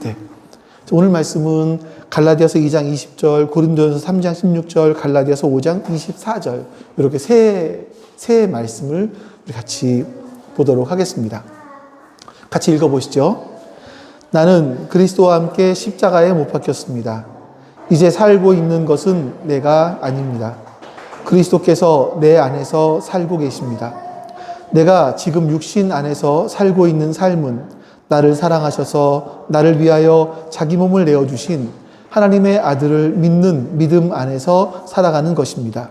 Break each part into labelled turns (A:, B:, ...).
A: 네. 오늘 말씀은 갈라디아서 2장 20절, 고린도전서 3장 16절, 갈라디아서 5장 24절 이렇게 세 말씀을 우리 같이 보도록 하겠습니다. 같이 읽어보시죠. 나는 그리스도와 함께 십자가에 못 박혔습니다. 이제 살고 있는 것은 내가 아닙니다. 그리스도께서 내 안에서 살고 계십니다. 내가 지금 육신 안에서 살고 있는 삶은 나를 사랑하셔서 나를 위하여 자기 몸을 내어주신 하나님의 아들을 믿는 믿음 안에서 살아가는 것입니다.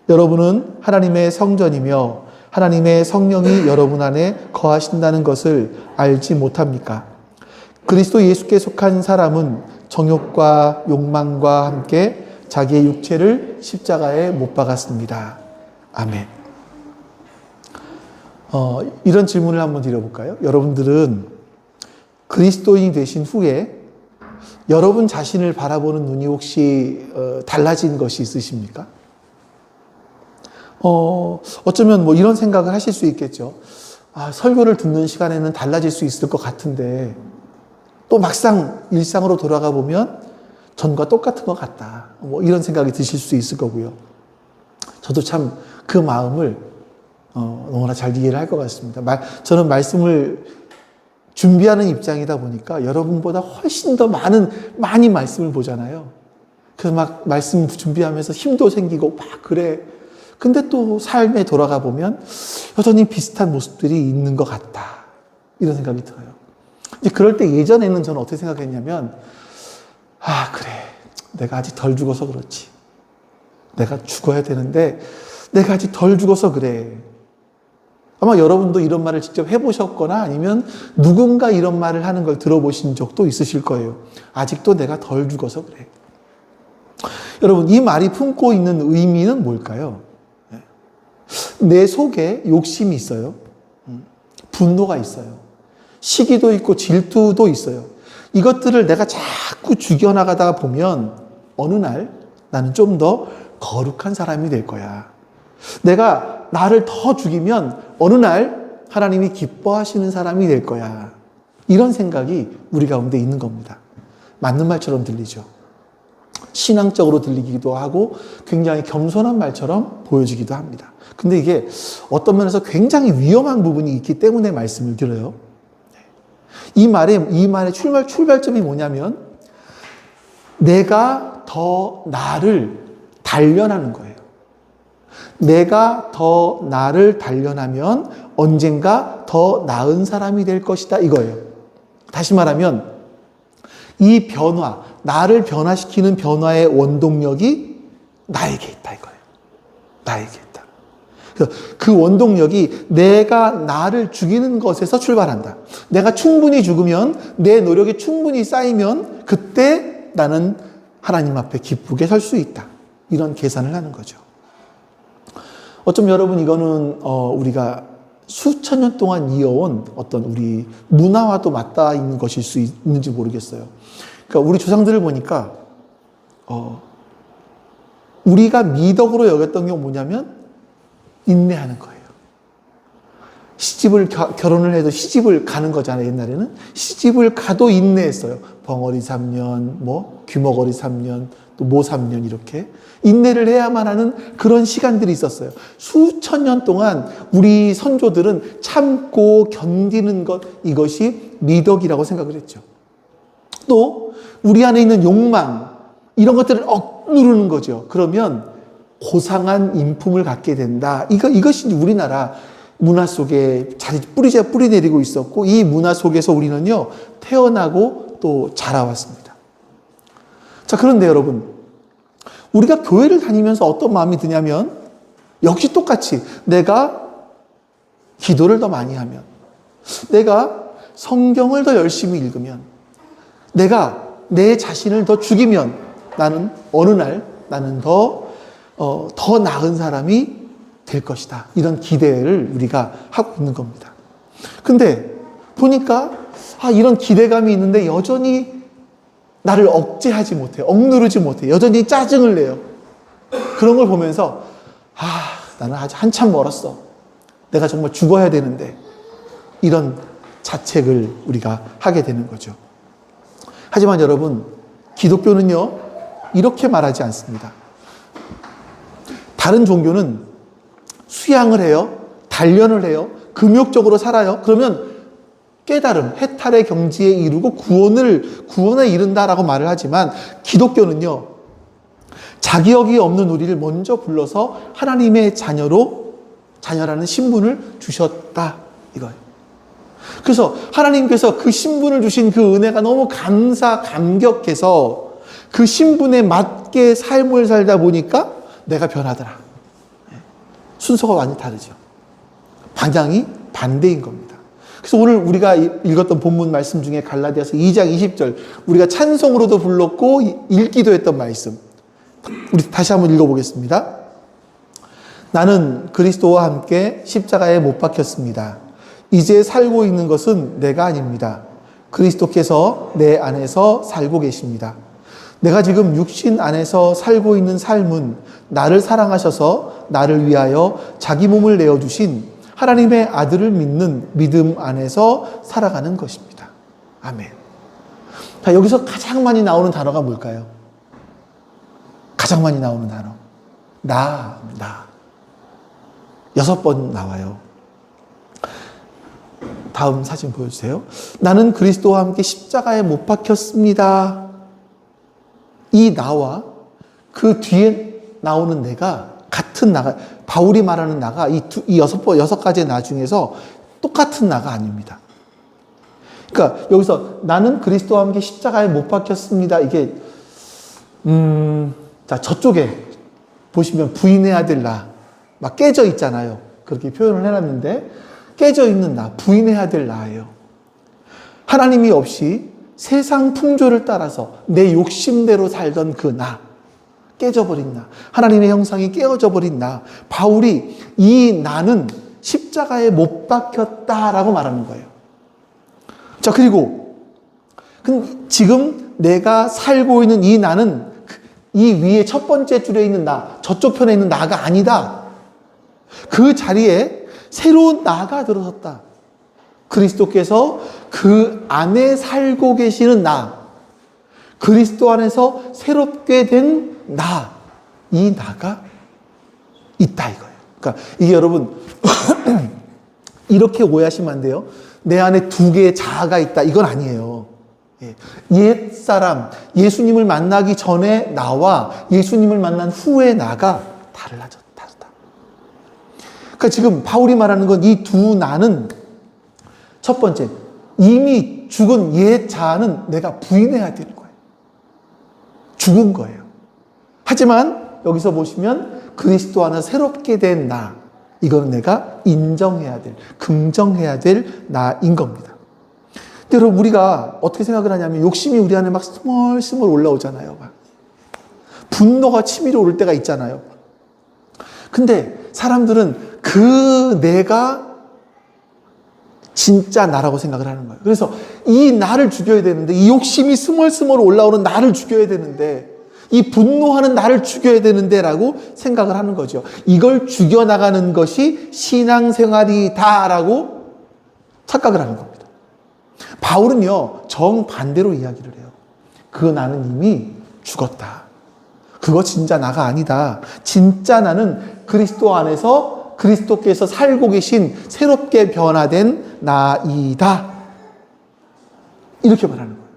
A: 여러분은 하나님의 성전이며 하나님의 성령이 여러분 안에 거하신다는 것을 알지 못합니까? 그리스도 예수께 속한 사람은 정욕과 욕망과 함께 자기의 육체를 십자가에 못 박았습니다. 아멘. 이런 질문을 한번 드려볼까요? 여러분들은 그리스도인이 되신 후에 여러분 자신을 바라보는 눈이 혹시 달라진 것이 있으십니까? 어쩌면 뭐 이런 생각을 하실 수 있겠죠. 설교를 듣는 시간에는 달라질 수 있을 것 같은데 또 막상 일상으로 돌아가 보면 전과 똑같은 것 같다. 뭐 이런 생각이 드실 수 있을 거고요. 저도 참 그 마음을 너무나 잘 이해를 할 것 같습니다. 저는 말씀을 준비하는 입장이다 보니까 여러분보다 훨씬 더 많이 말씀을 보잖아요. 그래서 막 말씀 준비하면서 힘도 생기고 막 그래. 근데 또 삶에 돌아가 보면 여전히 비슷한 모습들이 있는 것 같다. 이런 생각이 들어요. 이제 그럴 때 예전에는 저는 어떻게 생각했냐면, 그래. 내가 아직 덜 죽어서 그렇지. 내가 죽어야 되는데 내가 아직 덜 죽어서 그래. 아마 여러분도 이런 말을 직접 해보셨거나 아니면 누군가 이런 말을 하는 걸 들어보신 적도 있으실 거예요. 아직도 내가 덜 죽어서 그래. 여러분, 이 말이 품고 있는 의미는 뭘까요? 내 속에 욕심이 있어요. 분노가 있어요. 시기도 있고 질투도 있어요. 이것들을 내가 자꾸 죽여나가다 보면 어느 날 나는 좀 더 거룩한 사람이 될 거야. 내가 나를 더 죽이면 어느 날 하나님이 기뻐하시는 사람이 될 거야. 이런 생각이 우리 가운데 있는 겁니다. 맞는 말처럼 들리죠. 신앙적으로 들리기도 하고 굉장히 겸손한 말처럼 보여지기도 합니다. 근데 이게 어떤 면에서 굉장히 위험한 부분이 있기 때문에 말씀을 드려요. 이 말의 출발점이 뭐냐면 내가 더 나를 단련하는 거예요. 내가 더 나를 단련하면 언젠가 더 나은 사람이 될 것이다 이거예요. 다시 말하면 이 변화, 나를 변화시키는 변화의 원동력이 나에게 있다 이거예요. 나에게 있다. 그 원동력이 내가 나를 죽이는 것에서 출발한다. 내가 충분히 죽으면, 내 노력이 충분히 쌓이면 그때 나는 하나님 앞에 기쁘게 설 수 있다. 이런 계산을 하는 거죠. 어쩜 여러분 이거는 우리가 수천 년 동안 이어온 어떤 우리 문화와도 맞닿아 있는 것일 수 있는지 모르겠어요. 그러니까 우리 조상들을 보니까 우리가 미덕으로 여겼던 게 뭐냐면 인내하는 거예요. 결혼을 해도 시집을 가는 거잖아요. 옛날에는 시집을 가도 인내했어요. 벙어리 3년, 귀머거리 3년, 또 모 3년 이렇게 인내를 해야만 하는 그런 시간들이 있었어요. 수천 년 동안 우리 선조들은 참고 견디는 것, 이것이 미덕이라고 생각을 했죠. 또 우리 안에 있는 욕망, 이런 것들을 억누르는 거죠. 그러면 고상한 인품을 갖게 된다. 이것이 우리나라 문화 속에 잘 뿌리 내리고 있었고, 이 문화 속에서 우리는요 태어나고 또 자라왔습니다. 자, 그런데 여러분, 우리가 교회를 다니면서 어떤 마음이 드냐면 역시 똑같이 내가 기도를 더 많이 하면, 내가 성경을 더 열심히 읽으면, 내가 내 자신을 더 죽이면 나는 어느 날 나는 더 나은 사람이 될 것이다. 이런 기대를 우리가 하고 있는 겁니다. 근데 보니까 이런 기대감이 있는데 여전히 나를 억제하지 못해, 억누르지 못해, 여전히 짜증을 내요. 그런 걸 보면서 나는 아직 한참 멀었어. 내가 정말 죽어야 되는데, 이런 자책을 우리가 하게 되는 거죠. 하지만 여러분, 기독교는요, 이렇게 말하지 않습니다. 다른 종교는 수양을 해요, 단련을 해요, 금욕적으로 살아요. 그러면 깨달음, 해탈의 경지에 이르고 구원에 이른다라고 말을 하지만, 기독교는요, 자격이 없는 우리를 먼저 불러서 하나님의 자녀라는 신분을 주셨다, 이거예요. 그래서 하나님께서 그 신분을 주신 그 은혜가 너무 감격해서 그 신분에 맞게 삶을 살다 보니까 내가 변하더라. 순서가 완전히 다르죠. 방향이 반대인 겁니다. 그래서 오늘 우리가 읽었던 본문 말씀 중에 갈라디아서 2장 20절, 우리가 찬송으로도 불렀고 읽기도 했던 말씀, 우리 다시 한번 읽어보겠습니다. 나는 그리스도와 함께 십자가에 못 박혔습니다. 이제 살고 있는 것은 내가 아닙니다. 그리스도께서 내 안에서 살고 계십니다. 내가 지금 육신 안에서 살고 있는 삶은 나를 사랑하셔서 나를 위하여 자기 몸을 내어주신 하나님의 아들을 믿는 믿음 안에서 살아가는 것입니다. 아멘. 자, 여기서 가장 많이 나오는 단어가 뭘까요? 가장 많이 나오는 단어. 나. 6번 나와요. 다음 사진 보여주세요. 나는 그리스도와 함께 십자가에 못 박혔습니다. 이 나와 그 뒤에 나오는 내가 같은 나가, 바울이 말하는 나가 이 6가지의 나 중에서 똑같은 나가 아닙니다. 그러니까 여기서 나는 그리스도와 함께 십자가에 못 박혔습니다. 이게 자, 저쪽에 보시면 부인해야 될 나, 막 깨져 있잖아요. 그렇게 표현을 해놨는데, 깨져 있는 나, 부인해야 될 나예요. 하나님이 없이 세상 풍조를 따라서 내 욕심대로 살던 그 나, 깨져버린 나, 하나님의 형상이 깨어져 버린 나, 바울이 이 나는 십자가에 못 박혔다라고 말하는 거예요. 자, 그리고 지금 내가 살고 있는 이 나는 이 위에 첫 번째 줄에 있는 나, 저쪽 편에 있는 나가 아니다. 그 자리에 새로운 나가 들어섰다. 그리스도께서 그 안에 살고 계시는 나, 그리스도 안에서 새롭게 된 나, 이 나가 있다 이거예요. 그러니까 이게 여러분 이렇게 오해하시면 안 돼요. 내 안에 두 개의 자아가 있다, 이건 아니에요. 옛 사람, 예수님을 만나기 전에 나와 예수님을 만난 후의 나가 다르다. 그러니까 지금 바울이 말하는 건 이 두 나는, 첫 번째, 이미 죽은 옛 자아는 내가 부인해야 되는 거예요. 죽은 거예요. 하지만 여기서 보시면 그리스도 안에 새롭게 된 나, 이거는 내가 인정해야 될, 긍정해야 될 나인 겁니다. 근데 여러분, 우리가 어떻게 생각을 하냐면 욕심이 우리 안에 막 스멀스멀 올라오잖아요. 막. 분노가 치밀어 오를 때가 있잖아요. 근데 사람들은 그 내가 진짜 나라고 생각을 하는 거예요. 그래서 이 나를 죽여야 되는데, 이 욕심이 스멀스멀 올라오는 나를 죽여야 되는데, 이 분노하는 나를 죽여야 되는데 라고 생각을 하는 거죠. 이걸 죽여나가는 것이 신앙생활이다라고 착각을 하는 겁니다. 바울은요, 정반대로 이야기를 해요. 그 나는 이미 죽었다. 그거 진짜 나가 아니다. 진짜 나는 그리스도 안에서 그리스도께서 살고 계신 새롭게 변화된 나이다. 이렇게 말하는 거예요.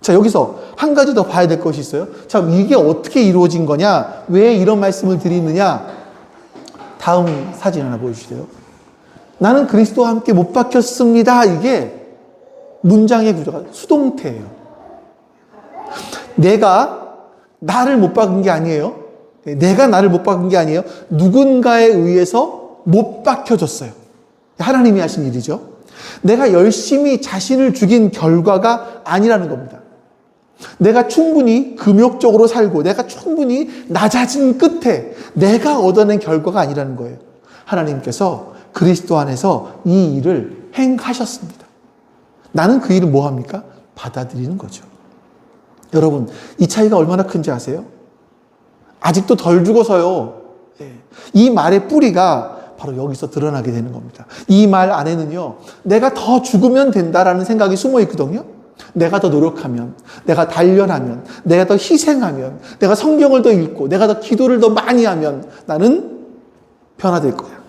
A: 자, 여기서 한 가지 더 봐야 될 것이 있어요. 자, 이게 어떻게 이루어진 거냐? 왜 이런 말씀을 드리느냐? 다음 사진 하나 보여주세요. 나는 그리스도와 함께 못 박혔습니다. 이게 문장의 구조가 수동태예요. 내가 나를 못 박은 게 아니에요. 내가 나를 못 박은 게 아니에요. 누군가에 의해서 못 박혀졌어요. 하나님이 하신 일이죠. 내가 열심히 자신을 죽인 결과가 아니라는 겁니다. 내가 충분히 금욕적으로 살고 내가 충분히 낮아진 끝에 내가 얻어낸 결과가 아니라는 거예요. 하나님께서 그리스도 안에서 이 일을 행하셨습니다. 나는 그 일을 뭐 합니까? 받아들이는 거죠. 여러분, 이 차이가 얼마나 큰지 아세요? 아직도 덜 죽어서요. 이 말의 뿌리가 바로 여기서 드러나게 되는 겁니다. 이 말 안에는요, 내가 더 죽으면 된다라는 생각이 숨어 있거든요. 내가 더 노력하면, 내가 단련하면, 내가 더 희생하면, 내가 성경을 더 읽고, 내가 더 기도를 더 많이 하면 나는 변화될 거야.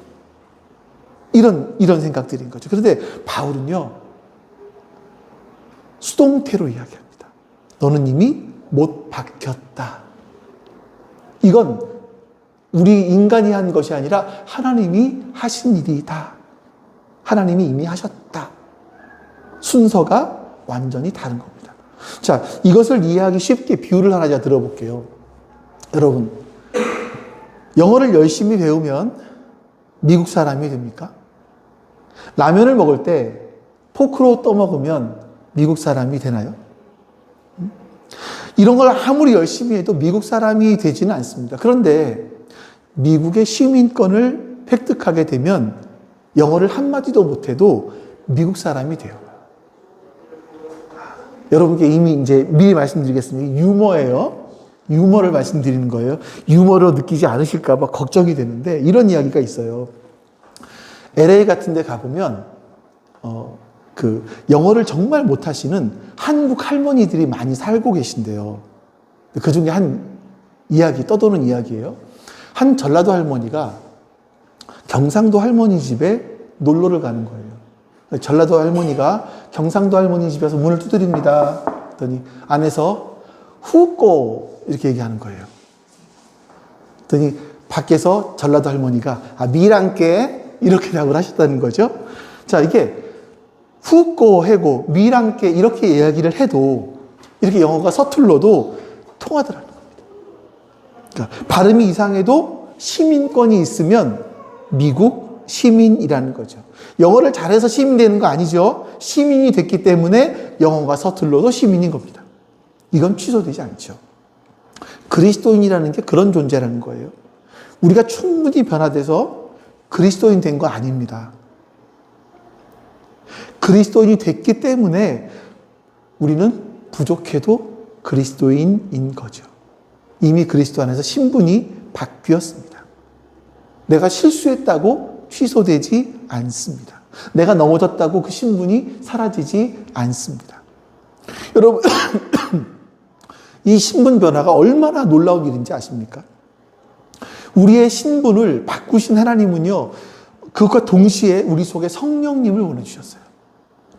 A: 이런 생각들인 거죠. 그런데 바울은요, 수동태로 이야기합니다. 너는 이미 못 박혔다. 이건 우리 인간이 한 것이 아니라 하나님이 하신 일이다. 하나님이 이미 하셨다. 순서가 완전히 다른 겁니다. 자, 이것을 이해하기 쉽게 비유를 하나 제가 들어볼게요. 여러분, 영어를 열심히 배우면 미국 사람이 됩니까? 라면을 먹을 때 포크로 떠먹으면 미국 사람이 되나요? 이런 걸 아무리 열심히 해도 미국 사람이 되지는 않습니다. 그런데 미국의 시민권을 획득하게 되면 영어를 한마디도 못해도 미국 사람이 돼요. 여러분께 이미 이제 미리 말씀드리겠습니다. 유머예요. 유머를 말씀드리는 거예요. 유머로 느끼지 않으실까봐 걱정이 되는데 이런 이야기가 있어요. LA 같은 데 가보면 영어를 정말 못하시는 한국 할머니들이 많이 살고 계신데요. 그 중에 한 이야기, 떠도는 이야기예요. 한 전라도 할머니가 경상도 할머니 집에 놀러를 가는 거예요. 전라도 할머니가 경상도 할머니 집에서 문을 두드립니다. 그랬더니 안에서 후꼬 이렇게 얘기하는 거예요. 그랬더니 밖에서 전라도 할머니가 미랑께 이렇게 답을 하셨다는 거죠. 자, 이게 후꼬 해고 미랑께 이렇게 이야기를 해도 이렇게 영어가 서툴러도 통하더라는 겁니다. 그러니까 발음이 이상해도 시민권이 있으면 미국 시민이라는 거죠. 영어를 잘해서 시민 되는 거 아니죠. 시민이 됐기 때문에 영어가 서툴러도 시민인 겁니다. 이건 취소되지 않죠. 그리스도인이라는 게 그런 존재라는 거예요. 우리가 충분히 변화돼서 그리스도인 된 거 아닙니다. 그리스도인이 됐기 때문에 우리는 부족해도 그리스도인인 거죠. 이미 그리스도 안에서 신분이 바뀌었습니다. 내가 실수했다고 취소되지 않습니다. 내가 넘어졌다고 그 신분이 사라지지 않습니다. 여러분, 이 신분 변화가 얼마나 놀라운 일인지 아십니까? 우리의 신분을 바꾸신 하나님은요, 그것과 동시에 우리 속에 성령님을 보내주셨어요.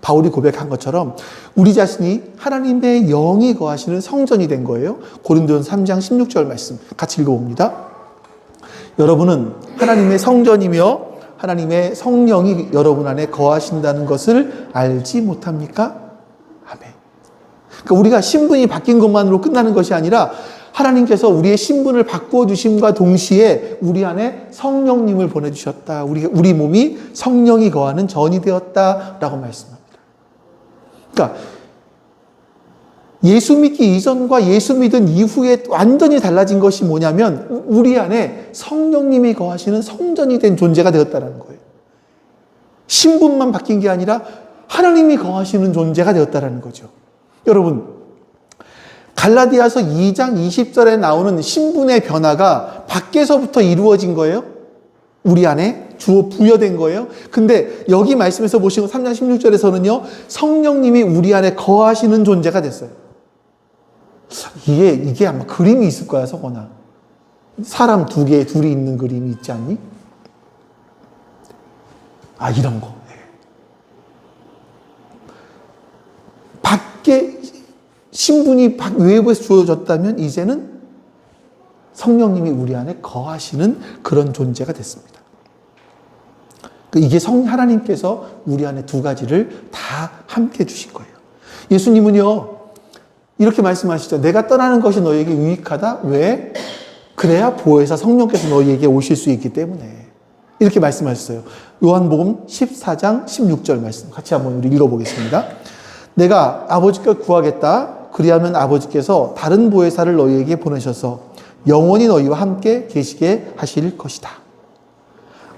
A: 바울이 고백한 것처럼 우리 자신이 하나님의 영이 거하시는 성전이 된 거예요. 고린도전서 3장 16절 말씀 같이 읽어봅니다. 여러분은 하나님의 성전이며 하나님의 성령이 여러분 안에 거하신다는 것을 알지 못합니까? 아멘. 그러니까 우리가 신분이 바뀐 것만으로 끝나는 것이 아니라 하나님께서 우리의 신분을 바꾸어 주심과 동시에 우리 안에 성령님을 보내주셨다. 우리 몸이 성령이 거하는 전이 되었다라고 말씀합니다. 그러니까 예수 믿기 이전과 예수 믿은 이후에 완전히 달라진 것이 뭐냐면 우리 안에 성령님이 거하시는 성전이 된 존재가 되었다는 거예요. 신분만 바뀐 게 아니라 하나님이 거하시는 존재가 되었다는 거죠. 여러분, 갈라디아서 2장 20절에 나오는 신분의 변화가 밖에서부터 이루어진 거예요. 우리 안에 주어 부여된 거예요. 근데 여기 말씀에서 보시면 3장 16절에서는요. 성령님이 우리 안에 거하시는 존재가 됐어요. 이게 아마 그림이 있을 거야, 서건아. 사람 둘이 있는 그림이 있지 않니? 이런 거. 밖에 신분이 외부에서 주어졌다면 이제는 성령님이 우리 안에 거하시는 그런 존재가 됐습니다. 이게 하나님께서 우리 안에 두 가지를 다 함께 주신 거예요. 예수님은요, 이렇게 말씀하시죠. 내가 떠나는 것이 너에게 유익하다. 왜? 그래야 보혜사 성령께서 너희에게 오실 수 있기 때문에. 이렇게 말씀하셨어요. 요한복음 14장 16절 말씀 같이 한번 우리 읽어보겠습니다. 내가 아버지께 구하겠다. 그리하면 아버지께서 다른 보혜사를 너희에게 보내셔서 영원히 너희와 함께 계시게 하실 것이다.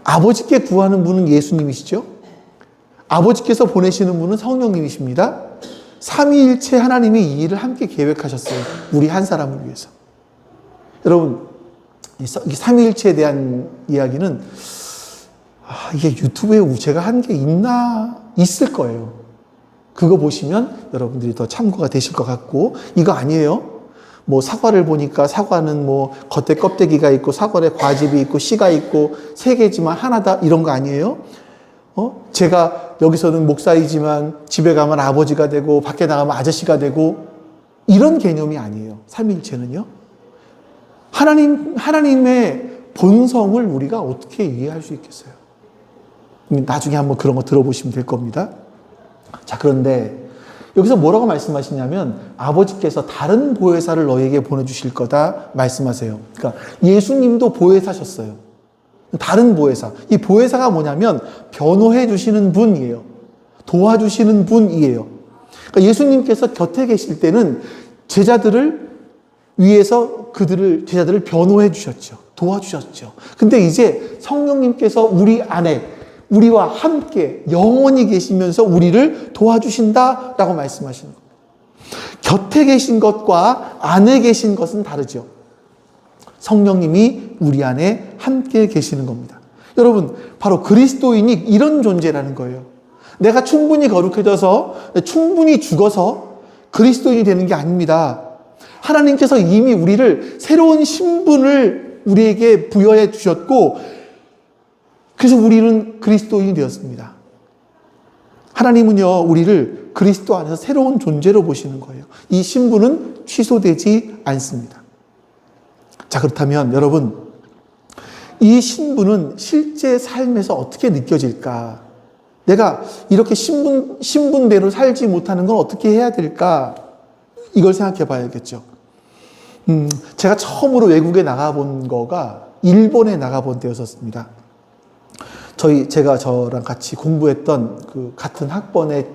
A: 아버지께 구하는 분은 예수님이시죠. 아버지께서 보내시는 분은 성령님이십니다. 삼위일체 하나님이 이 일을 함께 계획하셨어요. 우리 한 사람을 위해서. 여러분, 이 삼위일체에 대한 이야기는 이게 유튜브에 제가 한 게 있을 거예요. 그거 보시면 여러분들이 더 참고가 되실 것 같고, 이거 아니에요. 뭐 사과를 보니까 사과는 뭐 겉에 껍데기가 있고 사과에 과즙이 있고 씨가 있고 세 개지만 하나다, 이런 거 아니에요. 제가 여기서는 목사이지만 집에 가면 아버지가 되고 밖에 나가면 아저씨가 되고, 이런 개념이 아니에요. 삼위일체는요. 하나님의 본성을 우리가 어떻게 이해할 수 있겠어요? 나중에 한번 그런 거 들어보시면 될 겁니다. 자, 그런데 여기서 뭐라고 말씀하시냐면, 아버지께서 다른 보혜사를 너에게 보내주실 거다 말씀하세요. 그러니까 예수님도 보혜사셨어요. 다른 보혜사. 이 보혜사가 뭐냐면 변호해 주시는 분이에요. 도와주시는 분이에요. 그러니까 예수님께서 곁에 계실 때는 제자들을 위해서 제자들을 변호해 주셨죠. 도와주셨죠. 근데 이제 성령님께서 우리 안에, 우리와 함께 영원히 계시면서 우리를 도와주신다라고 말씀하시는 겁니다. 곁에 계신 것과 안에 계신 것은 다르죠. 성령님이 우리 안에 함께 계시는 겁니다. 여러분, 바로 그리스도인이 이런 존재라는 거예요. 내가 충분히 거룩해져서, 충분히 죽어서 그리스도인이 되는 게 아닙니다. 하나님께서 이미 우리를 새로운 신분을 우리에게 부여해 주셨고, 그래서 우리는 그리스도인이 되었습니다. 하나님은요, 우리를 그리스도 안에서 새로운 존재로 보시는 거예요. 이 신분은 취소되지 않습니다. 자, 그렇다면 여러분, 이 신분은 실제 삶에서 어떻게 느껴질까? 내가 이렇게 신분대로 살지 못하는 건 어떻게 해야 될까? 이걸 생각해 봐야겠죠. 제가 처음으로 외국에 나가본 거가 일본에 나가본 때였었습니다. 제가 저랑 같이 공부했던 그 같은 학번의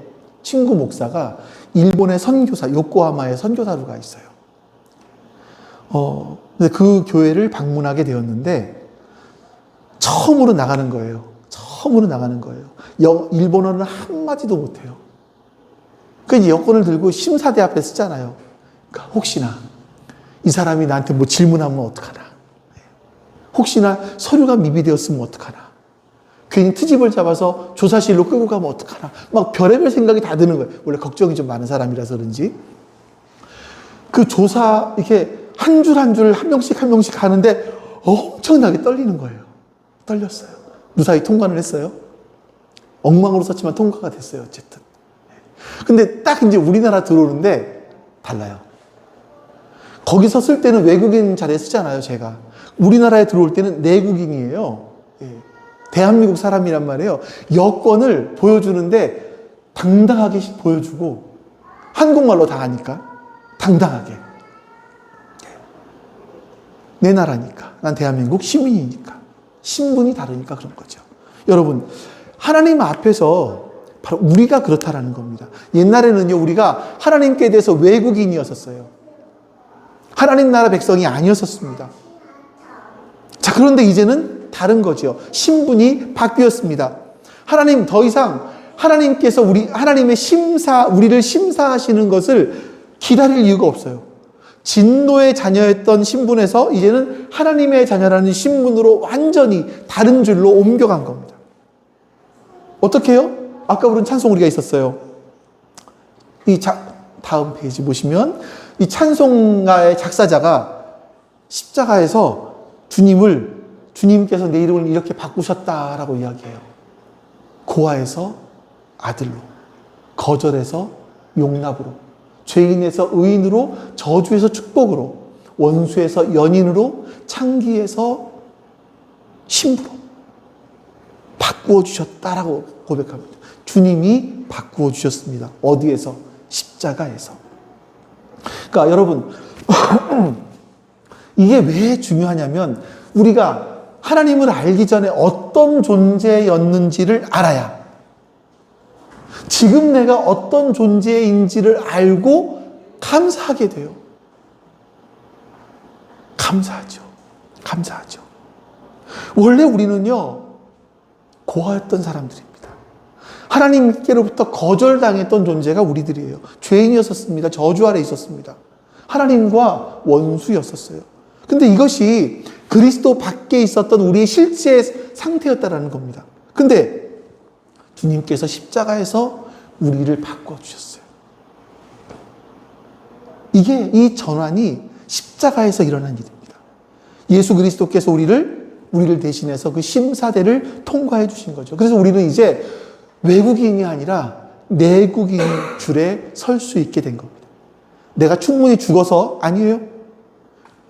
A: 친구 목사가 일본의 선교사, 요코하마의 선교사로 가 있어요. 근데 그 교회를 방문하게 되었는데, 처음으로 나가는 거예요. 처음으로 나가는 거예요. 일본어는 한마디도 못해요. 그러니까 여권을 들고 심사대 앞에 쓰잖아요. 그러니까 혹시나 이 사람이 나한테 뭐 질문하면 어떡하나. 혹시나 서류가 미비되었으면 어떡하나. 괜히 트집을 잡아서 조사실로 끌고 가면 어떡하나. 막 별의별 생각이 다 드는 거예요. 원래 걱정이 좀 많은 사람이라서 그런지. 그 조사, 이렇게 한 줄 한 줄 한 명씩 하는데 엄청나게 떨리는 거예요. 떨렸어요. 무사히 통과를 했어요. 엉망으로 썼지만 통과가 됐어요. 어쨌든. 근데 딱 이제 우리나라 들어오는데 달라요. 거기서 쓸 때는 외국인 자리에 쓰잖아요, 제가. 우리나라에 들어올 때는 내국인이에요. 대한민국 사람이란 말이에요. 여권을 보여주는데 당당하게 보여주고, 한국말로 다 하니까 당당하게. 내 나라니까. 난 대한민국 시민이니까. 신분이 다르니까 그런 거죠. 여러분, 하나님 앞에서 바로 우리가 그렇다라는 겁니다. 옛날에는요, 우리가 하나님께 대해서 외국인이었었어요. 하나님 나라 백성이 아니었었습니다. 자, 그런데 이제는 다른 거죠. 신분이 바뀌었습니다. 하나님, 더 이상 하나님께서 우리를 심사하시는 것을 기다릴 이유가 없어요. 진노의 자녀였던 신분에서 이제는 하나님의 자녀라는 신분으로 완전히 다른 줄로 옮겨간 겁니다. 어떻게 해요? 아까 부른 찬송 우리가 있었어요. 다음 페이지 보시면 이 찬송가의 작사자가 십자가에서 주님께서 내 이름을 이렇게 바꾸셨다라고 이야기해요. 고아에서 아들로, 거절에서 용납으로, 죄인에서 의인으로, 저주에서 축복으로, 원수에서 연인으로, 창기에서 신부로 바꾸어 주셨다라고 고백합니다. 주님이 바꾸어 주셨습니다. 어디에서? 십자가에서. 그러니까 여러분, 이게 왜 중요하냐면, 우리가 하나님을 알기 전에 어떤 존재였는지를 알아야, 지금 내가 어떤 존재인지를 알고 감사하게 돼요. 감사하죠. 원래 우리는요, 고아였던 사람들입니다. 하나님께로부터 거절당했던 존재가 우리들이에요. 죄인이었었습니다. 저주 아래 있었습니다. 하나님과 원수였었어요. 근데 이것이 그리스도 밖에 있었던 우리의 실제 상태였다라는 겁니다. 근데 주님께서 십자가에서 우리를 바꿔주셨어요. 이게 이 전환이 십자가에서 일어난 일입니다. 예수 그리스도께서 우리를 대신해서 그 심사대를 통과해 주신 거죠. 그래서 우리는 이제 외국인이 아니라 내국인 줄에 설 수 있게 된 겁니다. 내가 충분히 죽어서 아니에요.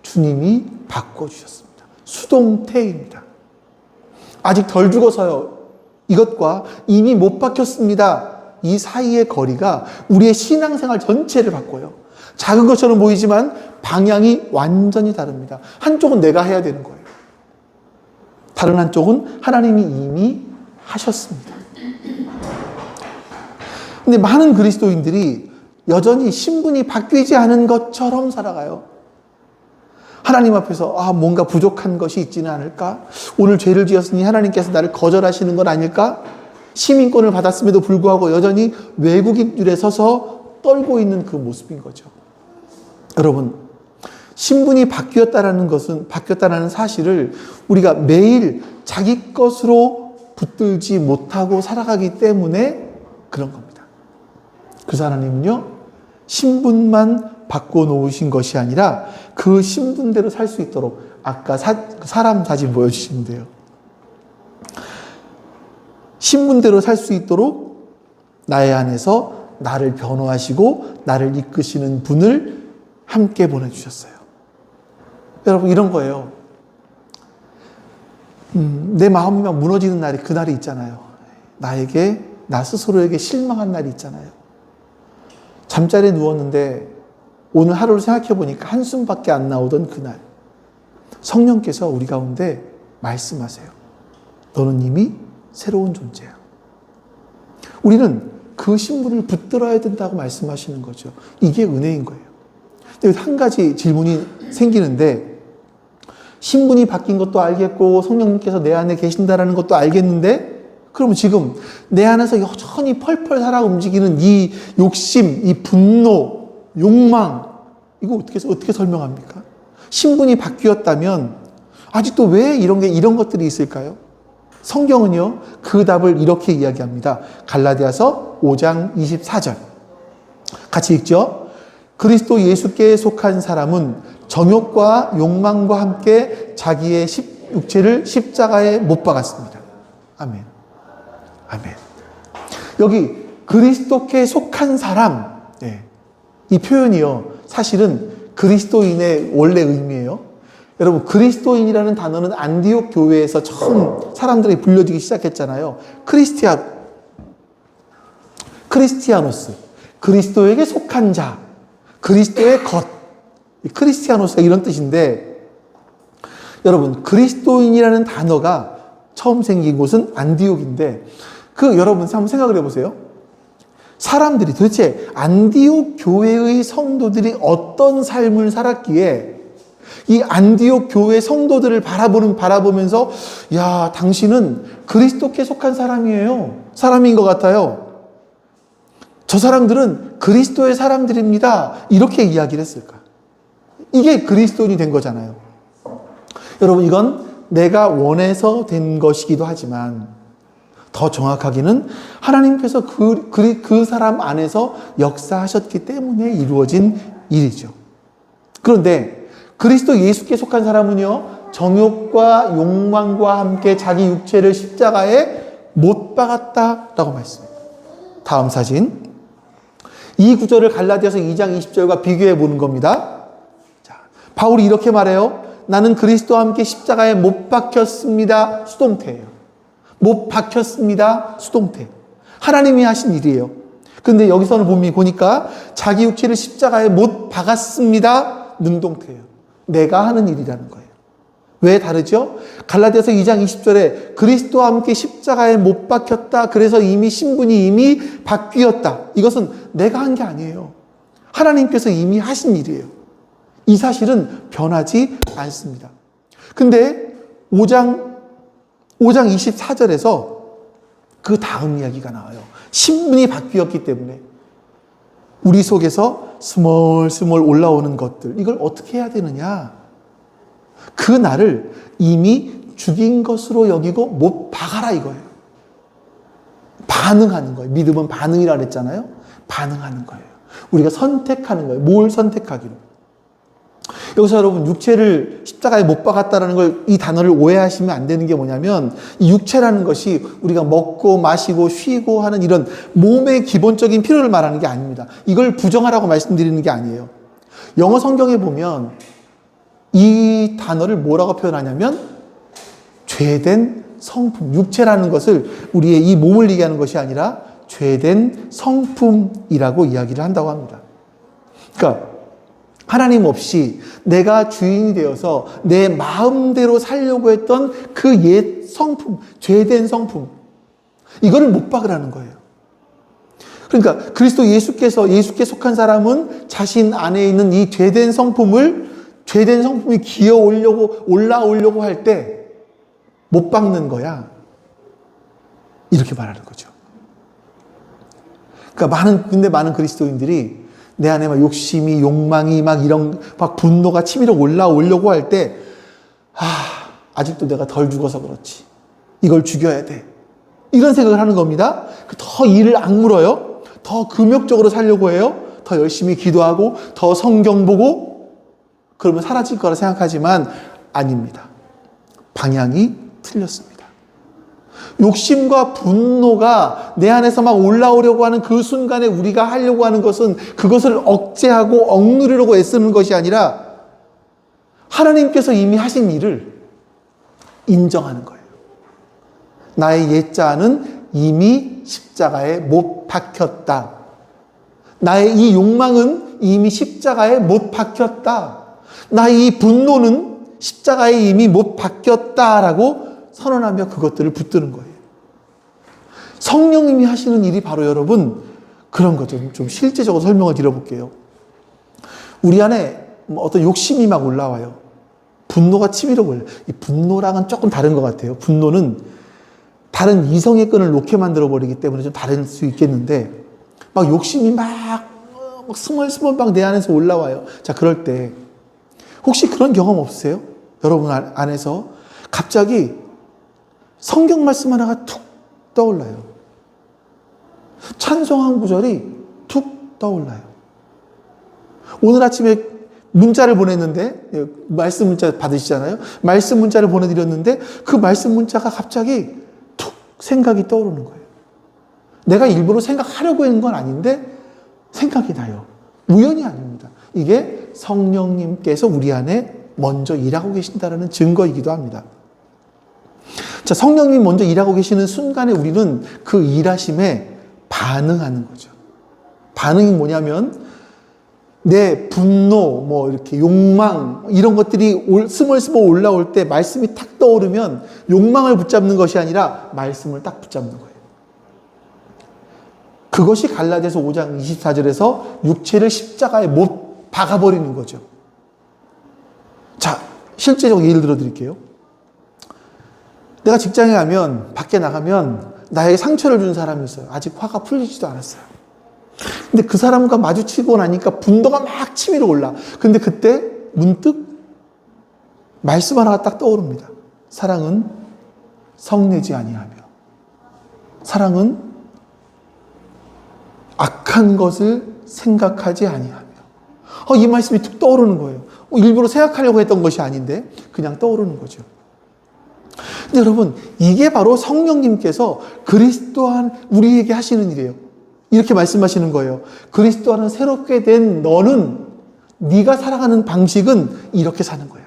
A: 주님이 바꿔주셨습니다. 수동태입니다. 아직 덜 죽어서요. 이것과 이미 못 박혔습니다. 이 사이의 거리가 우리의 신앙생활 전체를 바꿔요. 작은 것처럼 보이지만 방향이 완전히 다릅니다. 한쪽은 내가 해야 되는 거예요. 다른 한쪽은 하나님이 이미 하셨습니다. 근데 많은 그리스도인들이 여전히 신분이 바뀌지 않은 것처럼 살아가요. 하나님 앞에서 뭔가 부족한 것이 있지는 않을까? 오늘 죄를 지었으니 하나님께서 나를 거절하시는 건 아닐까? 시민권을 받았음에도 불구하고 여전히 외국인 줄에 서서 떨고 있는 그 모습인 거죠. 여러분, 신분이 바뀌었다라는 사실을 우리가 매일 자기 것으로 붙들지 못하고 살아가기 때문에 그런 겁니다. 그래서 하나님은요, 신분만 바꿔놓으신 것이 아니라 그 신분대로 살 수 있도록 아까 사람 사진 보여주시면 돼요. 신분대로 살 수 있도록 나의 안에서 나를 변호하시고 나를 이끄시는 분을 함께 보내주셨어요. 여러분, 이런 거예요. 내 마음이 막 무너지는 날이 그 날이 있잖아요. 나 스스로에게 실망한 날이 있잖아요. 잠자리에 누웠는데 오늘 하루를 생각해 보니까 한숨밖에 안 나오던 그날, 성령께서 우리 가운데 말씀하세요. 너는 이미 새로운 존재야. 우리는 그 신분을 붙들어야 된다고 말씀하시는 거죠. 이게 은혜인 거예요. 근데 한 가지 질문이 생기는데, 신분이 바뀐 것도 알겠고 성령님께서 내 안에 계신다라는 것도 알겠는데, 그러면 지금 내 안에서 여전히 펄펄 살아 움직이는 이 욕심, 이 분노, 욕망, 이거 어떻게 설명합니까? 신분이 바뀌었다면 아직도 왜 이런 것들이 있을까요? 성경은요, 그 답을 이렇게 이야기합니다. 갈라디아서 5장 24절. 같이 읽죠? 그리스도 예수께 속한 사람은 정욕과 욕망과 함께 자기의 육체를 십자가에 못 박았습니다. 아멘. 아멘. 여기 그리스도께 속한 사람, 이 표현이요, 사실은 그리스도인의 원래 의미예요. 여러분, 그리스도인이라는 단어는 안디옥 교회에서 처음 사람들이 불려지기 시작했잖아요. 크리스티아노스, 그리스도에게 속한 자, 그리스도의 것, 크리스티아노스가 이런 뜻인데, 여러분, 그리스도인이라는 단어가 처음 생긴 곳은 안디옥인데, 여러분 한번 생각을 해보세요. 사람들이 도대체 안디옥 교회의 성도들이 어떤 삶을 살았기에 이 안디옥 교회 성도들을 바라보면서, 야, 당신은 그리스도께 속한 사람인 것 같아요. 저 사람들은 그리스도의 사람들입니다. 이렇게 이야기를 했을까? 이게 그리스도인이 된 거잖아요. 여러분, 이건 내가 원해서 된 것이기도 하지만 더 정확하게는 하나님께서 그 사람 안에서 역사하셨기 때문에 이루어진 일이죠. 그런데 그리스도 예수께 속한 사람은요, 정욕과 욕망과 함께 자기 육체를 십자가에 못 박았다라고 말씀합니다. 다음 사진. 이 구절을 갈라디아서 2장 20절과 비교해 보는 겁니다. 자, 바울이 이렇게 말해요. 나는 그리스도와 함께 십자가에 못 박혔습니다. 수동태예요. 못 박혔습니다. 수동태. 하나님이 하신 일이에요. 근데 여기서는 보니까 자기 육체를 십자가에 못 박았습니다. 능동태예요. 내가 하는 일이라는 거예요. 왜 다르죠? 갈라디아서 2장 20절에 그리스도와 함께 십자가에 못 박혔다. 그래서 신분이 이미 바뀌었다. 이것은 내가 한 게 아니에요. 하나님께서 이미 하신 일이에요. 이 사실은 변하지 않습니다. 근데 5장 24절에서 그 다음 이야기가 나와요. 신분이 바뀌었기 때문에 우리 속에서 스멀스멀 올라오는 것들, 이걸 어떻게 해야 되느냐? 그 나를 이미 죽인 것으로 여기고 못 박아라 이거예요. 반응하는 거예요. 믿음은 반응이라 그랬잖아요. 반응하는 거예요. 우리가 선택하는 거예요. 뭘 선택하기로. 여기서 여러분 육체를 십자가에 못 박았다라는 걸, 이 단어를 오해하시면 안 되는 게 뭐냐면, 이 육체라는 것이 우리가 먹고 마시고 쉬고 하는 이런 몸의 기본적인 필요를 말하는 게 아닙니다. 이걸 부정하라고 말씀드리는 게 아니에요. 영어 성경에 보면 이 단어를 뭐라고 표현하냐면 죄된 성품, 육체라는 것을 우리의 이 몸을 얘기하는 것이 아니라 죄된 성품이라고 이야기를 한다고 합니다. 그러니까 하나님 없이 내가 주인이 되어서 내 마음대로 살려고 했던 그 옛 성품, 죄된 성품, 이거를 못 박으라는 거예요. 그러니까 그리스도 예수께 속한 사람은 자신 안에 있는 이 죄된 성품이 올라오려고 할 때 못 박는 거야. 이렇게 말하는 거죠. 그러니까 근데 많은 그리스도인들이 내 안에 막 욕심이, 욕망이 막 이런 막 분노가 치밀어 올라오려고 할 때, 아직도 내가 덜 죽어서 그렇지. 이걸 죽여야 돼. 이런 생각을 하는 겁니다. 더 일을 악물어요. 더 금욕적으로 살려고 해요. 더 열심히 기도하고, 더 성경 보고, 그러면 사라질 거라 생각하지만 아닙니다. 방향이 틀렸습니다. 욕심과 분노가 내 안에서 막 올라오려고 하는 그 순간에 우리가 하려고 하는 것은 그것을 억제하고 억누르려고 애쓰는 것이 아니라 하나님께서 이미 하신 일을 인정하는 거예요. 나의 옛자는 이미 십자가에 못 박혔다. 나의 이 욕망은 이미 십자가에 못 박혔다. 나의 이 분노는 십자가에 이미 못 박혔다라고 선언하며 그것들을 붙드는 거예요. 성령님이 하시는 일이 바로 여러분 그런 거죠. 좀 실제적으로 설명을 드려볼게요. 우리 안에 어떤 욕심이 막 올라와요. 분노가 치밀어 올라요. 이 분노랑은 조금 다른 것 같아요. 분노는 다른 이성의 끈을 놓게 만들어버리기 때문에 좀 다를 수 있겠는데, 막 욕심이 막 스멀스멀 막 내 안에서 올라와요. 자, 그럴 때 혹시 그런 경험 없으세요? 여러분 안에서 갑자기 성경 말씀 하나가 툭 떠올라요. 찬송한 구절이 툭 떠올라요. 오늘 아침에 문자를 보냈는데, 말씀 문자 받으시잖아요. 말씀 문자를 보내드렸는데 그 말씀 문자가 갑자기 툭 생각이 떠오르는 거예요. 내가 일부러 생각하려고 했는 건 아닌데 생각이 나요. 우연이 아닙니다. 이게 성령님께서 우리 안에 먼저 일하고 계신다는 증거이기도 합니다. 자, 성령님 먼저 일하고 계시는 순간에 우리는 그 일하심에 반응하는 거죠. 반응이 뭐냐면 내 분노, 이렇게 욕망, 이런 것들이 스멀스멀 올라올 때 말씀이 탁 떠오르면 욕망을 붙잡는 것이 아니라 말씀을 딱 붙잡는 거예요. 그것이 갈라디아서 5장 24절에서 육체를 십자가에 못 박아버리는 거죠. 자, 실제적으로 예를 들어 드릴게요. 내가 직장에 가면, 밖에 나가면 나에게 상처를 준 사람이 있어요. 아직 화가 풀리지도 않았어요. 근데 그 사람과 마주치고 나니까 분노가 막 치밀어 올라. 근데 그때 문득 말씀 하나가 딱 떠오릅니다. 사랑은 성내지 아니하며, 사랑은 악한 것을 생각하지 아니하며. 이 말씀이 툭 떠오르는 거예요. 일부러 생각하려고 했던 것이 아닌데 그냥 떠오르는 거죠. 근데 여러분, 이게 바로 성령님께서 그리스도 안 우리에게 하시는 일이에요. 이렇게 말씀하시는 거예요. 그리스도 안은 새롭게 된 너는, 네가 살아가는 방식은 이렇게 사는 거야.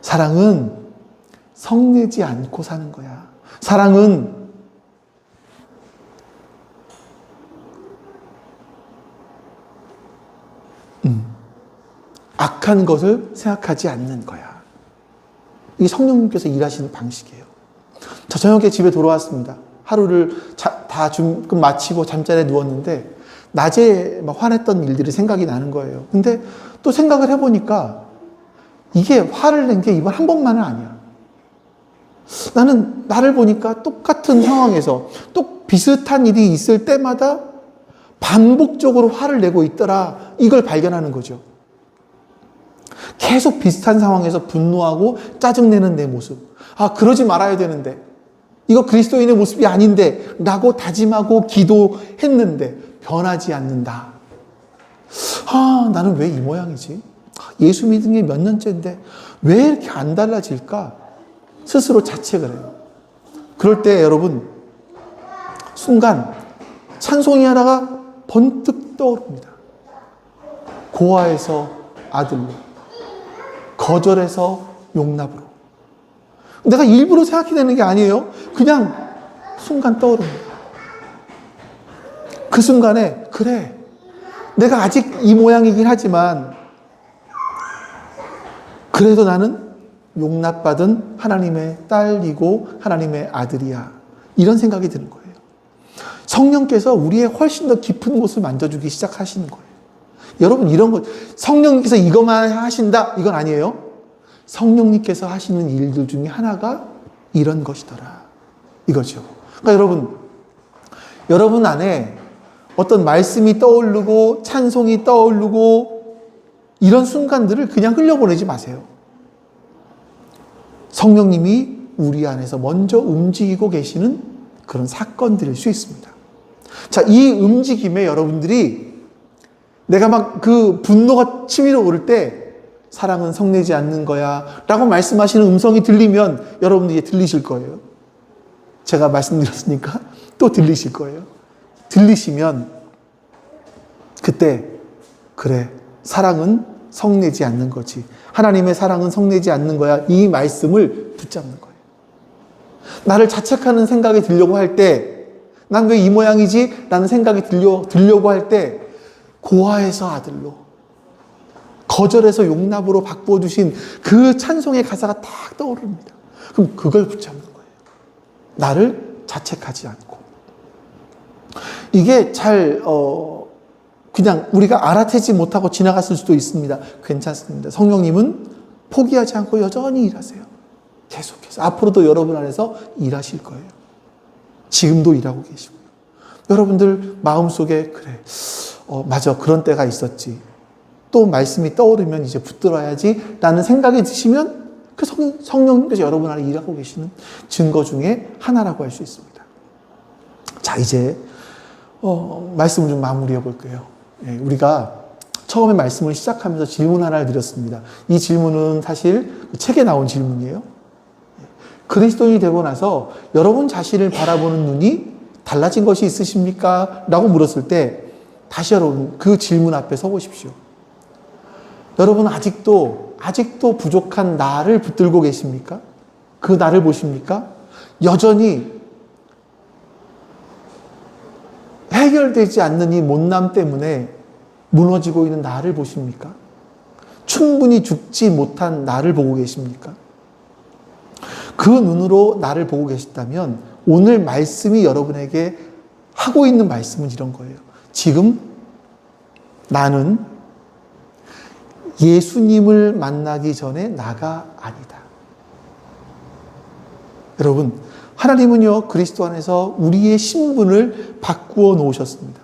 A: 사랑은 성내지 않고 사는 거야. 사랑은 악한 것을 생각하지 않는 거야. 이게 성령님께서 일하시는 방식이에요. 저 저녁에 집에 돌아왔습니다. 하루를 다 좀 마치고 잠자리에 누웠는데 낮에 막 화냈던 일들이 생각이 나는 거예요. 근데 또 생각을 해보니까 이게 화를 낸 게 이번 한 번만은 아니야. 나는 나를 보니까 똑같은 상황에서 또 비슷한 일이 있을 때마다 반복적으로 화를 내고 있더라. 이걸 발견하는 거죠. 계속 비슷한 상황에서 분노하고 짜증내는 내 모습. 그러지 말아야 되는데. 이거 그리스도인의 모습이 아닌데 라고 다짐하고 기도했는데 변하지 않는다. 나는 왜 이 모양이지? 예수 믿은 게 몇 년째인데 왜 이렇게 안 달라질까? 스스로 자책을 해요. 그럴 때 여러분, 순간 찬송이 하나가 번뜩 떠오릅니다. 고아에서 아들로, 거절해서 용납으로. 내가 일부러 생각해내는 게 아니에요. 그냥 순간 떠오릅니다. 그 순간에 그래, 내가 아직 이 모양이긴 하지만 그래도 나는 용납받은 하나님의 딸이고 하나님의 아들이야. 이런 생각이 드는 거예요. 성령께서 우리의 훨씬 더 깊은 곳을 만져주기 시작하시는 거예요. 여러분, 이런 것, 성령님께서 이것만 하신다, 이건 아니에요. 성령님께서 하시는 일들 중에 하나가 이런 것이더라, 이거죠. 그러니까 여러분 안에 어떤 말씀이 떠오르고 찬송이 떠오르고 이런 순간들을 그냥 흘려보내지 마세요. 성령님이 우리 안에서 먼저 움직이고 계시는 그런 사건들일 수 있습니다. 자, 이 움직임에 여러분들이 내가 막 그 분노가 치밀어 오를 때 사랑은 성내지 않는 거야 라고 말씀하시는 음성이 들리면 여러분들이 들리실 거예요. 제가 말씀드렸으니까 또 들리실 거예요. 들리시면 그때 그래, 사랑은 성내지 않는 거지. 하나님의 사랑은 성내지 않는 거야. 이 말씀을 붙잡는 거예요. 나를 자책하는 생각이 들려고 할 때, 난 왜 이 모양이지? 라는 생각이 들려고 할 때, 고아에서 아들로, 거절해서 용납으로 바꾸어 주신 그 찬송의 가사가 딱 떠오릅니다. 그럼 그걸 붙잡는 거예요. 나를 자책하지 않고. 이게 그냥 우리가 알아채지 못하고 지나갔을 수도 있습니다. 괜찮습니다. 성령님은 포기하지 않고 여전히 일하세요. 계속해서. 앞으로도 여러분 안에서 일하실 거예요. 지금도 일하고 계시고요. 여러분들 마음속에 그래, 맞아, 그런 때가 있었지. 또 말씀이 떠오르면 이제 붙들어야지 라는 생각이 드시면 그 성령님께서 여러분 안에 일하고 계시는 증거 중에 하나라고 할 수 있습니다. 자, 이제 말씀을 좀 마무리해 볼게요. 우리가 처음에 말씀을 시작하면서 질문 하나를 드렸습니다. 이 질문은 사실 책에 나온 질문이에요. 그리스도인이 되고 나서 여러분 자신을 바라보는 눈이 달라진 것이 있으십니까? 라고 물었을 때 다시 여러분 그 질문 앞에 서보십시오. 여러분 아직도 부족한 나를 붙들고 계십니까? 그 나를 보십니까? 여전히 해결되지 않는 이 못남 때문에 무너지고 있는 나를 보십니까? 충분히 죽지 못한 나를 보고 계십니까? 그 눈으로 나를 보고 계시다면 오늘 말씀이 여러분에게 하고 있는 말씀은 이런 거예요. 지금 나는 예수님을 만나기 전에 나가 아니다. 여러분, 하나님은요, 그리스도 안에서 우리의 신분을 바꾸어 놓으셨습니다.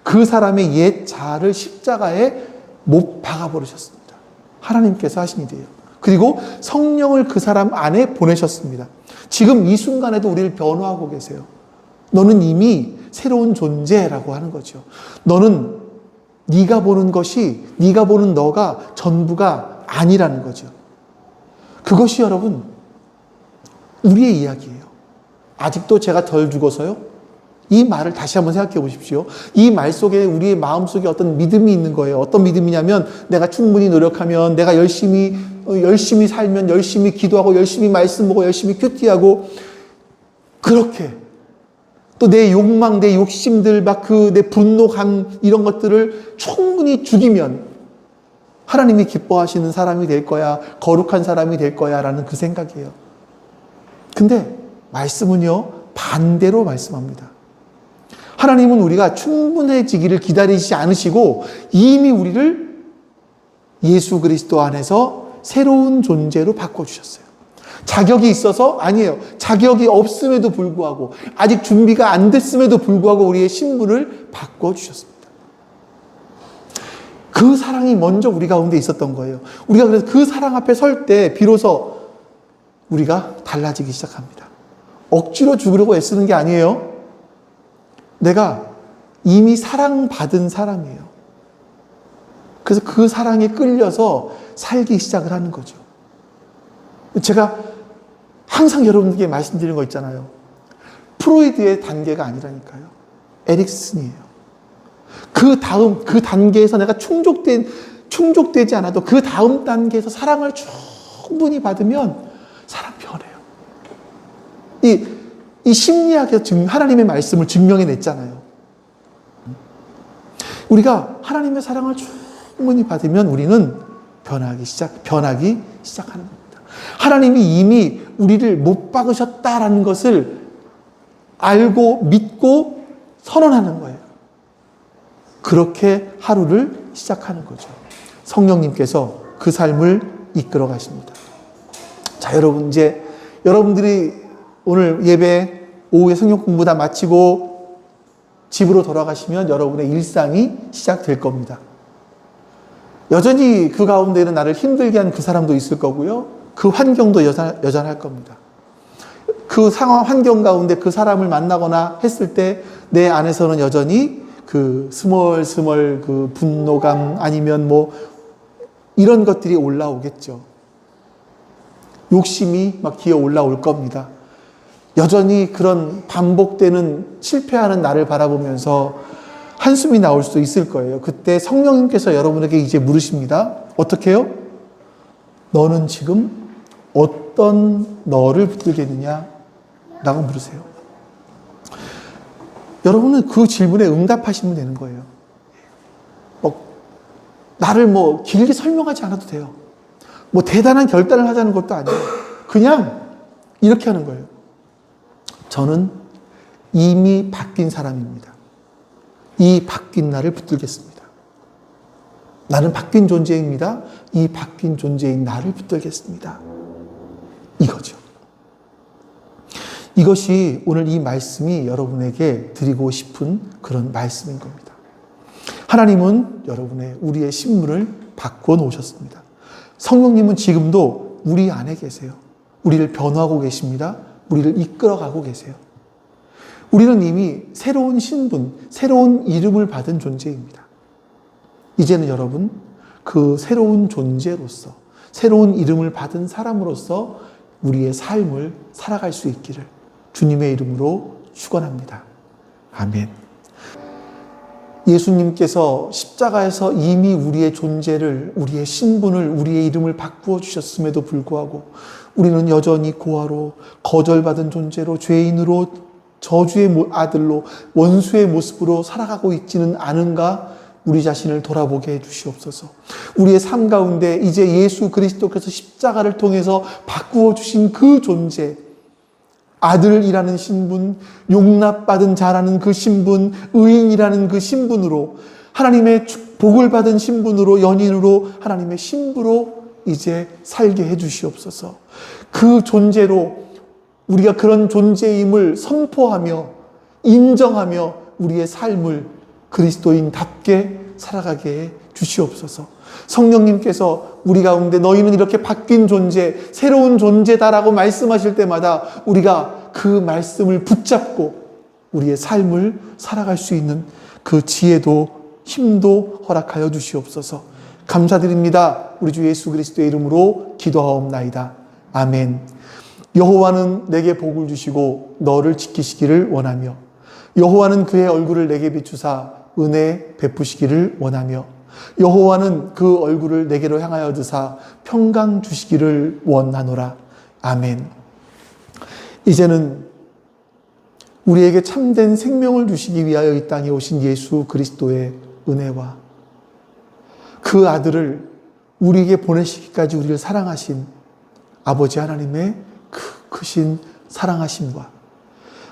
A: 그 사람의 옛 자아를 십자가에 못 박아버리셨습니다. 하나님께서 하신 일이에요. 그리고 성령을 그 사람 안에 보내셨습니다. 지금 이 순간에도 우리를 변화하고 계세요. 너는 이미 새로운 존재라고 하는 거죠. 너는 네가 보는 것이, 네가 보는 너가 전부가 아니라는 거죠. 그것이 여러분, 우리의 이야기예요. 아직도 제가 덜 죽어서요? 이 말을 다시 한번 생각해 보십시오. 이 말 속에 우리의 마음 속에 어떤 믿음이 있는 거예요. 어떤 믿음이냐면 내가 충분히 노력하면, 내가 열심히 살면, 열심히 기도하고, 열심히 말씀 보고, 열심히 큐티하고, 그렇게 또 내 욕망, 내 욕심들, 막 내 분노감 이런 것들을 충분히 죽이면 하나님이 기뻐하시는 사람이 될 거야, 거룩한 사람이 될 거야 라는 그 생각이에요. 근데 말씀은요, 반대로 말씀합니다. 하나님은 우리가 충분해지기를 기다리지 않으시고 이미 우리를 예수 그리스도 안에서 새로운 존재로 바꿔주셨어요. 자격이 있어서? 아니에요. 자격이 없음에도 불구하고, 아직 준비가 안 됐음에도 불구하고 우리의 신분을 바꿔주셨습니다. 그 사랑이 먼저 우리 가운데 있었던 거예요. 우리가 그래서 그 사랑 앞에 설 때 비로소 우리가 달라지기 시작합니다. 억지로 죽으려고 애쓰는 게 아니에요. 내가 이미 사랑받은 사람이에요. 그래서 그 사랑에 끌려서 살기 시작을 하는 거죠. 제가 항상 여러분들께 말씀드리는 거 있잖아요. 프로이드의 단계가 아니라니까요. 에릭슨이에요. 그 단계에서 내가 충족되지 않아도 그 다음 단계에서 사랑을 충분히 받으면 사람 변해요. 이 심리학에서 하나님의 말씀을 증명해 냈잖아요. 우리가 하나님의 사랑을 충분히 받으면 우리는 변하기 시작하는 겁니다. 하나님이 이미 우리를 못 박으셨다라는 것을 알고 믿고 선언하는 거예요. 그렇게 하루를 시작하는 거죠. 성령님께서 그 삶을 이끌어 가십니다. 자, 여러분, 이제 여러분들이 오늘 예배, 오후에 성경 공부 다 마치고 집으로 돌아가시면 여러분의 일상이 시작될 겁니다. 여전히 그 가운데는 나를 힘들게 한 그 사람도 있을 거고요. 그 환경도 여전할 겁니다. 그 상황, 환경 가운데 그 사람을 만나거나 했을 때 내 안에서는 여전히 그 스멀스멀 그 분노감 아니면 뭐 이런 것들이 올라오겠죠. 욕심이 막 기어 올라올 겁니다. 여전히 그런 반복되는 실패하는 나를 바라보면서 한숨이 나올 수도 있을 거예요. 그때 성령님께서 여러분에게 이제 물으십니다. 어떻게 해요? 너는 지금 어떤 너를 붙들겠느냐? 라고 물으세요. 여러분은 그 질문에 응답하시면 되는 거예요. 나를 길게 설명하지 않아도 돼요. 대단한 결단을 하자는 것도 아니에요. 그냥 이렇게 하는 거예요. 저는 이미 바뀐 사람입니다. 이 바뀐 나를 붙들겠습니다. 나는 바뀐 존재입니다. 이 바뀐 존재인 나를 붙들겠습니다. 이거죠. 이것이 오늘 이 말씀이 여러분에게 드리고 싶은 그런 말씀인 겁니다. 하나님은 우리의 신분을 바꿔 놓으셨습니다. 성령님은 지금도 우리 안에 계세요. 우리를 변화하고 계십니다. 우리를 이끌어가고 계세요. 우리는 이미 새로운 신분, 새로운 이름을 받은 존재입니다. 이제는 여러분, 그 새로운 존재로서, 새로운 이름을 받은 사람으로서 우리의 삶을 살아갈 수 있기를 주님의 이름으로 축원합니다. 아멘. 예수님께서 십자가에서 이미 우리의 존재를, 우리의 신분을, 우리의 이름을 바꾸어 주셨음에도 불구하고 우리는 여전히 고아로, 거절받은 존재로, 죄인으로, 저주의 아들로, 원수의 모습으로 살아가고 있지는 않은가? 우리 자신을 돌아보게 해주시옵소서. 우리의 삶 가운데 이제 예수 그리스도께서 십자가를 통해서 바꾸어 주신 그 존재, 아들이라는 신분, 용납받은 자라는 그 신분, 의인이라는 그 신분으로, 하나님의 복을 받은 신분으로, 연인으로, 하나님의 신부로 이제 살게 해주시옵소서. 그 존재로 우리가 그런 존재임을 선포하며 인정하며 우리의 삶을 그리스도인답게 살아가게 해 주시옵소서. 성령님께서 우리 가운데 너희는 이렇게 바뀐 존재, 새로운 존재다라고 말씀하실 때마다 우리가 그 말씀을 붙잡고 우리의 삶을 살아갈 수 있는 그 지혜도 힘도 허락하여 주시옵소서. 감사드립니다. 우리 주 예수 그리스도의 이름으로 기도하옵나이다. 아멘. 여호와는 내게 복을 주시고 너를 지키시기를 원하며 여호와는 그의 얼굴을 내게 비추사 은혜 베푸시기를 원하며 여호와는 그 얼굴을 내게로 향하여 드사 평강 주시기를 원하노라. 아멘. 이제는 우리에게 참된 생명을 주시기 위하여 이 땅에 오신 예수 그리스도의 은혜와 그 아들을 우리에게 보내시기까지 우리를 사랑하신 아버지 하나님의 그 크신 사랑하심과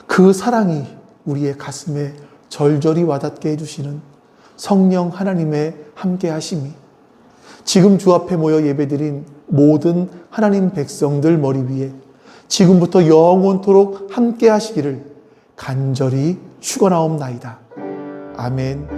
A: 그 사랑이 우리의 가슴에 절절히 와닿게 해주시는 성령 하나님의 함께 하심이 지금 주 앞에 모여 예배드린 모든 하나님 백성들 머리 위에 지금부터 영원토록 함께 하시기를 간절히 축원하옵나이다. 아멘.